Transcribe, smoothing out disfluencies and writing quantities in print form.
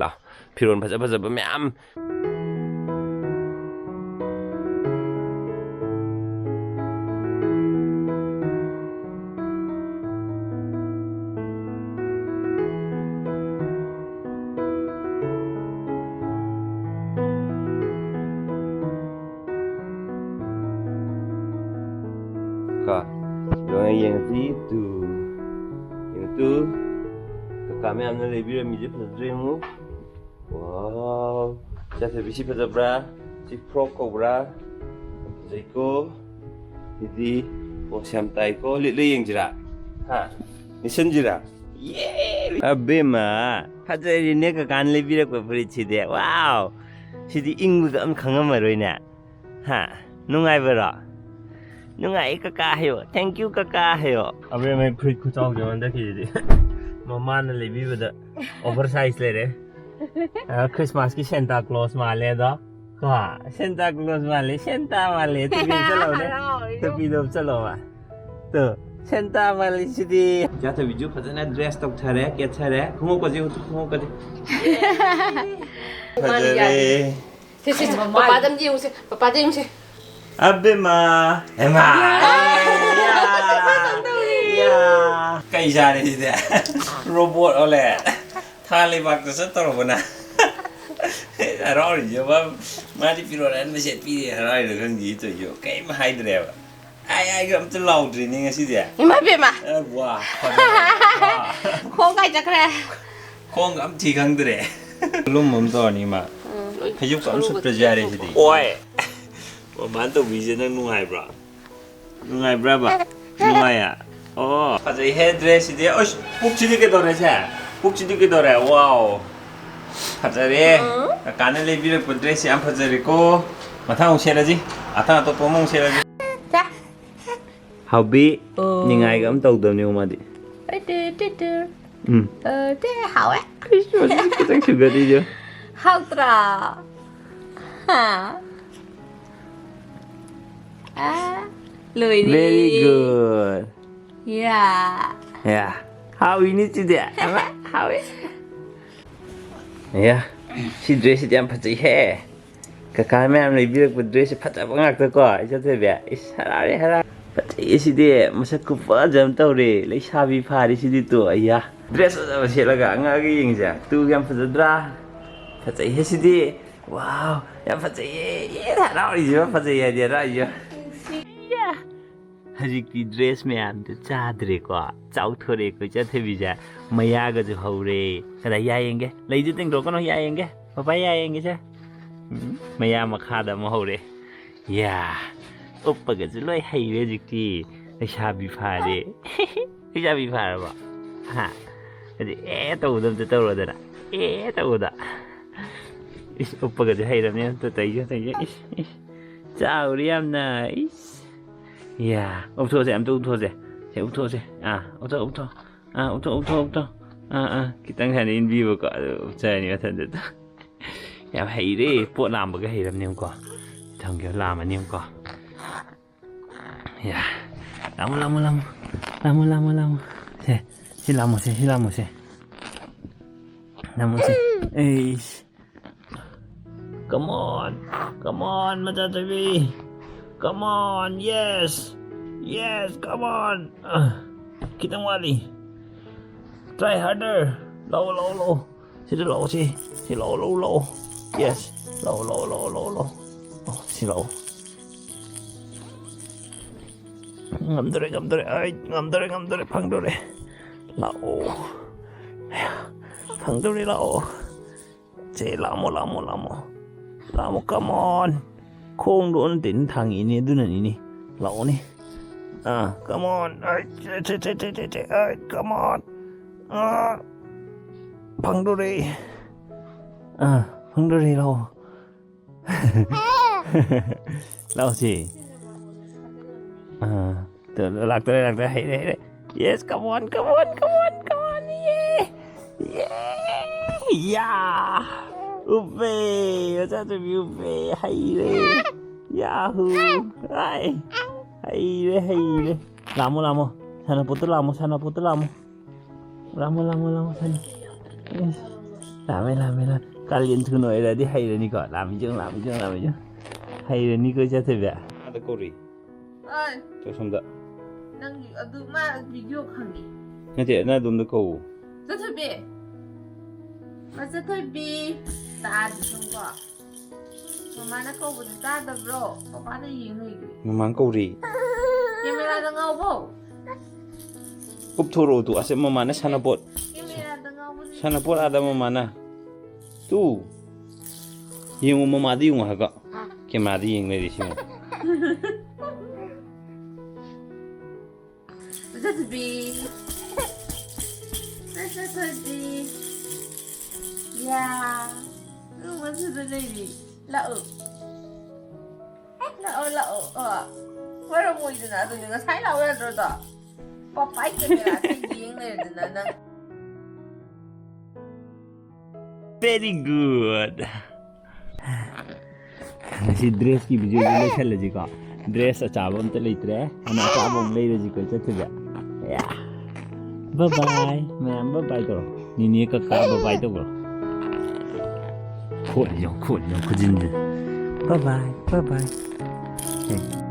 ꯂꯥꯛꯑꯣ ꯐꯤꯔꯣꯜ ꯐꯖ ꯐꯖꯕ ꯃꯌꯥꯝ kak yang itu kami ambil lebih ramai pada wow jadi bisi pada bra si frog cobra Jaiko jadi siam taiko lihat yang jerak ha ni senjera yeay Abemma pada ini kekan lebih aku beri cide wow jadi inggu kan kangen maroina ha nungai berak nungai kakak heyo thank you kakak heyo Abemma free kucau jangan dah kiri mama ने ले भी बता oversize ले रहे Christmas की Santa Claus माले दा कहाँ Santa Claus माले Santa माले तो भी चलो ने तो भी दो चलो वा तो सेंटा माले सीधी जाते बिजू पता ना ड्रेस तो अच्छा रहे क्या अच्छा रहे घूमो कजी घूमो कजी पापा दम जी उसे पापा दम से Abemma Emma कई जा रही थी रोबोट ओले थाली बाग तो सब तरह बना रॉरी जो बाप मारी पिरोरन में सेट पी रॉरी रखन जी तो जो कई में हाइड रहे बा आई कम तो लाउड ट्रेनिंग ऐसी दिया इमा बेमा वाह खोंग का चक्कर खोंग हम ठीक हंग दरे लुम मम तो नहीं मा हयुक कम सुट प्रजा रही थी ओए वो मान तो बीजे नंग नुआई ब्रा बा नुआई आ Oh, pada headdress dia, oh, bukti ke dore saya, bukti ke dore, wow, pada re, karena lebih le dress yang pada re ko, mata usai lagi, atau pomong usai lagi. Dah. Hobi, ningai kamu tahu dah ni umadi. Betul. Deh, hao Christmas kita juga dia. Hao tra. Ha. Lui đi. Very good. Yeah. Ya, how ini tidak, how ya, si dress yang pada he, kakak memang lebih le dress pada banyak tu kau, itu tu biar, harap. Isi dia masa kupa jam tahu re, lagi sabi pari sini tu, ayah. Dress apa sih laga ngagi yang je, tu yang pada drah, pada isi dia, wow, yang pada ye, harap je, pada ye dia raya. हजिकी dress में आते चादरे को चाउथोरे को चथे बिजा मैया का जो हौरे कदा याएंगे ले जो तिंग रोकनो याएंगे पापा याएंगे चा मैया मखादा महौरे या ऊपर का जो लोई हाईवे जिक्ती शाबी फारे शाबी फारे बा हाँ तो उधर तो उधर तो उधर इस ऊपर का जो हाईवे में तो तैयार इस चाउरियम ना इस Ya, utuh saya, utuh saya, utuh, kita kan ini vivo kok, saya ni macam tu, ya hay đi, buat làm cái hay làm nem kok, thằng kiểu làm mà nem kok, ya, lama, si lama, come on, macam tu. Come on, yes, come on. Kita wali. Try harder. Low. Sini low sih. Si low. Yes, low. Oh, si low. Ngam dore. Ay, ngam dore. Phang dore. Low. Phang dore low. Si lamo. Come on. Khôn đuôn đến thằng ini tu ini lão ni come on come on phăng đô đi lâu lâu gì từ lạc tới hay đấy yes come on yeah Uve, sao tôi biết Uve hay đấy, Yahoo, hay đấy, lamo, sana putar lamo, sana, 라메 깔린 두 노예라디 하이러니까 라미정 하이러니까 자세베 아다 꼬리 ơi 저 som다 đang từ mà video khẳng định 근데 나 돈도 거우 rất thôi bị mà rất thôi bị ta được không có mà nó câu của ta được rồi papa nó gì người mamang 꼬리 camera đang ngầu không 굽토로도 아세 마마나 사나봇 camera đang ngầu không 사나봇 아다 마마나 또 이용 마마도 이용하가 걔마도 이용내리시고 rất thôi bị rất thôi bị yeah lúc mà sự đây gì lợ 왜 이러고 있는 나도 내가 살라고 해도 papa camera tinggiing na yun na Very good. Nasi dress ki video le chale ji ka. Dress achaba am te leitre. Ana achaba am leire ji ko chatte ba. Yeah. Bye bye. Ma'am bye bye karo. Nini ka bye bye to karo. Khol yo khujin. Bye bye. Hey.